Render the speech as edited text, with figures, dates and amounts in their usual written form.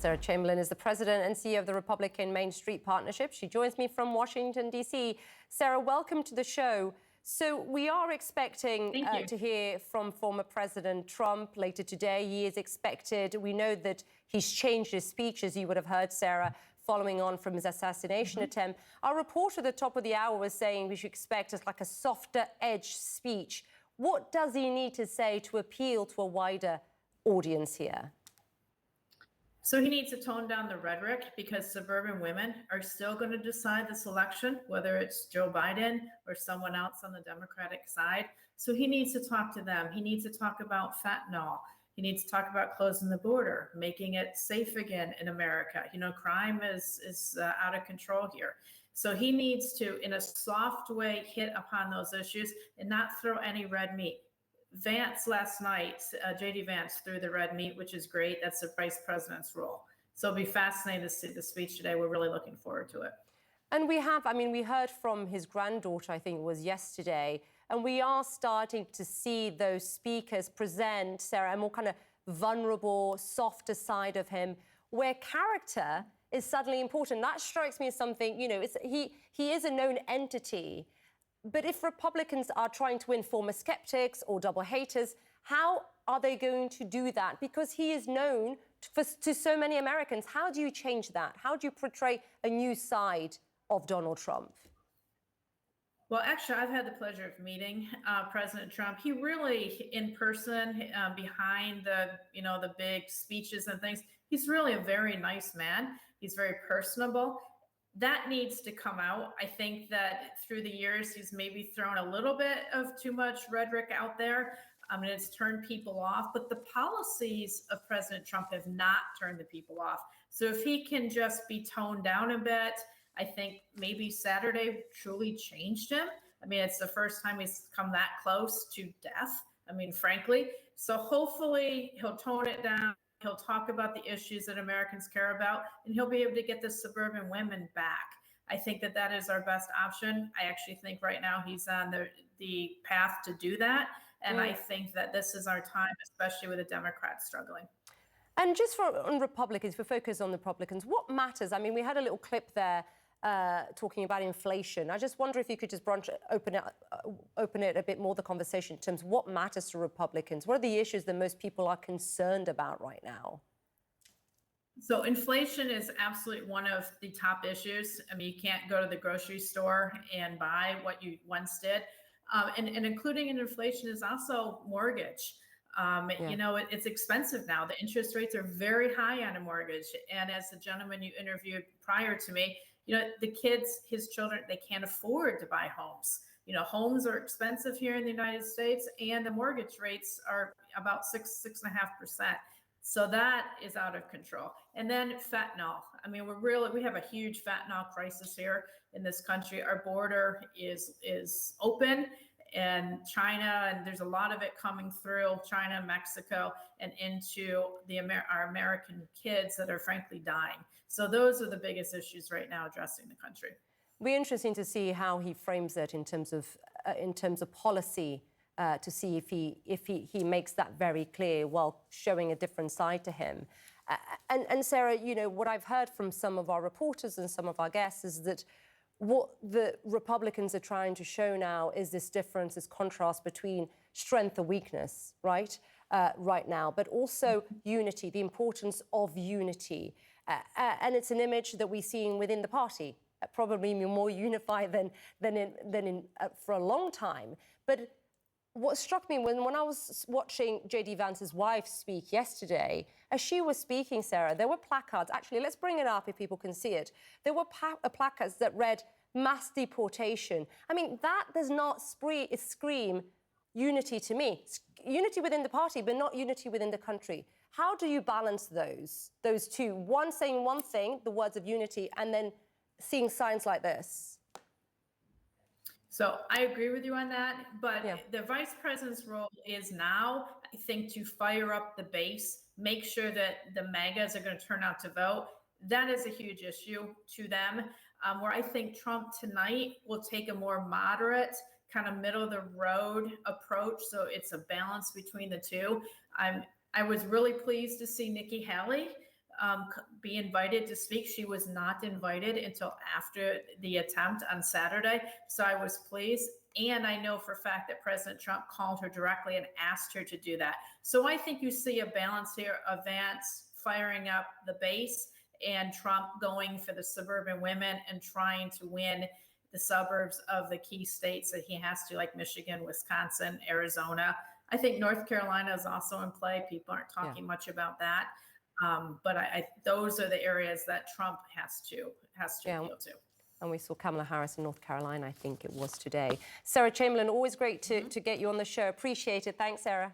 Sarah Chamberlain is the president and CEO of the Republican Main Street Partnership. She joins me from Washington, D.C. Sarah, welcome to the show. So we are expecting to hear from former President Trump later today. He is expected. We know that he's changed his speech, as you would have heard, Sarah, following on from his assassination attempt. Our reporter at the top of the hour was saying we should expect like a softer edge speech. What does he need to say to appeal to a wider audience here? So he needs to tone down the rhetoric because suburban women are still going to decide this election, whether it's Joe Biden or someone else on the Democratic side. So he needs to talk to them. He needs to talk about fentanyl. He needs to talk about closing the border, making it safe again in America. You know, crime is out of control here. So he needs to, in a soft way, hit upon those issues and not throw any red meat. Vance last night, J.D. Vance threw the red meat, which is great. That's the vice president's role. So it'll be fascinating to see the speech today. We're really looking forward to it. And we heard from his granddaughter, I think it was yesterday, and we are starting to see those speakers present, Sarah, a more kind of vulnerable, softer side of him, where character is suddenly important. That strikes me as something, you know, he is a known entity. But if Republicans are trying to win former skeptics or double haters, how are they going to do that? Because he is known to so many Americans. How do you change that? How do you portray a new side of Donald Trump? Well, actually, I've had the pleasure of meeting President Trump. He really, in person, behind the big speeches and things, he's really a very nice man. He's very personable. That needs to come out. I think that through the years, he's maybe thrown a little bit of too much rhetoric out there. And it's turned people off. But the policies of President Trump have not turned the people off. So if he can just be toned down a bit, I think maybe Saturday truly changed him. I mean, it's the first time he's come that close to death. I mean, frankly. So hopefully he'll tone it down. He'll talk about the issues that Americans care about, and he'll be able to get the suburban women back. I think that is our best option. I actually think right now he's on the path to do that. And I think that this is our time, especially with the Democrats struggling. And just on Republicans, if we focus on the Republicans, what matters? I mean, we had a little clip there talking about inflation. I just wonder if you could just open it a bit more, the conversation, in terms of what matters to Republicans. What are the issues that most people are concerned about right now? So inflation is absolutely one of the top issues. I mean, you can't go to the grocery store and buy what you once did. And including in inflation is also mortgage. You know, it's expensive now. The interest rates are very high on a mortgage. And as the gentleman you interviewed prior to me, you know, the kids, his children, they can't afford to buy homes. You know, homes are expensive here in the United States, and the mortgage rates are about 6.5%. So that is out of control. And then fentanyl. I mean, we have a huge fentanyl crisis here in this country. Our border is open, and China, and there's a lot of it coming through China, Mexico, and into our American kids that are frankly dying. So those are the biggest issues right now addressing the country. It'll be interesting to see how he frames it in terms of policy, to see if he makes that very clear while showing a different side to him. And Sarah, you know, what I've heard from some of our reporters and some of our guests is that what the Republicans are trying to show now is this difference, this contrast between strength and weakness, right now, but also unity, the importance of unity. And it's an image that we're seeing within the party, probably more unified than for a long time. But what struck me when I was watching J.D. Vance's wife speak yesterday, as she was speaking, Sarah, there were placards. Actually, let's bring it up if people can see it. There were placards that read mass deportation. I mean, that does not scream unity to me. Unity within the party, but not unity within the country. How do you balance those two? One saying one thing, the words of unity, and then seeing signs like this. So I agree with you on that, but the vice president's role is now, I think, to fire up the base, make sure that the MAGAs are going to turn out to vote. That is a huge issue to them, where I think Trump tonight will take a more moderate, kind of middle of the road approach. So it's a balance between the two. I was really pleased to see Nikki Haley be invited to speak. She was not invited until after the attempt on Saturday. So I was pleased. And I know for a fact that President Trump called her directly and asked her to do that. So I think you see a balance here of Vance firing up the base and Trump going for the suburban women and trying to win the suburbs of the key states that he has to, like Michigan, Wisconsin, Arizona. I think North Carolina is also in play. People aren't talking much about that. But those are the areas that Trump has to appeal to. And we saw Kamala Harris in North Carolina, I think it was today. Sarah Chamberlain, always great to get you on the show. Appreciate it. Thanks, Sarah.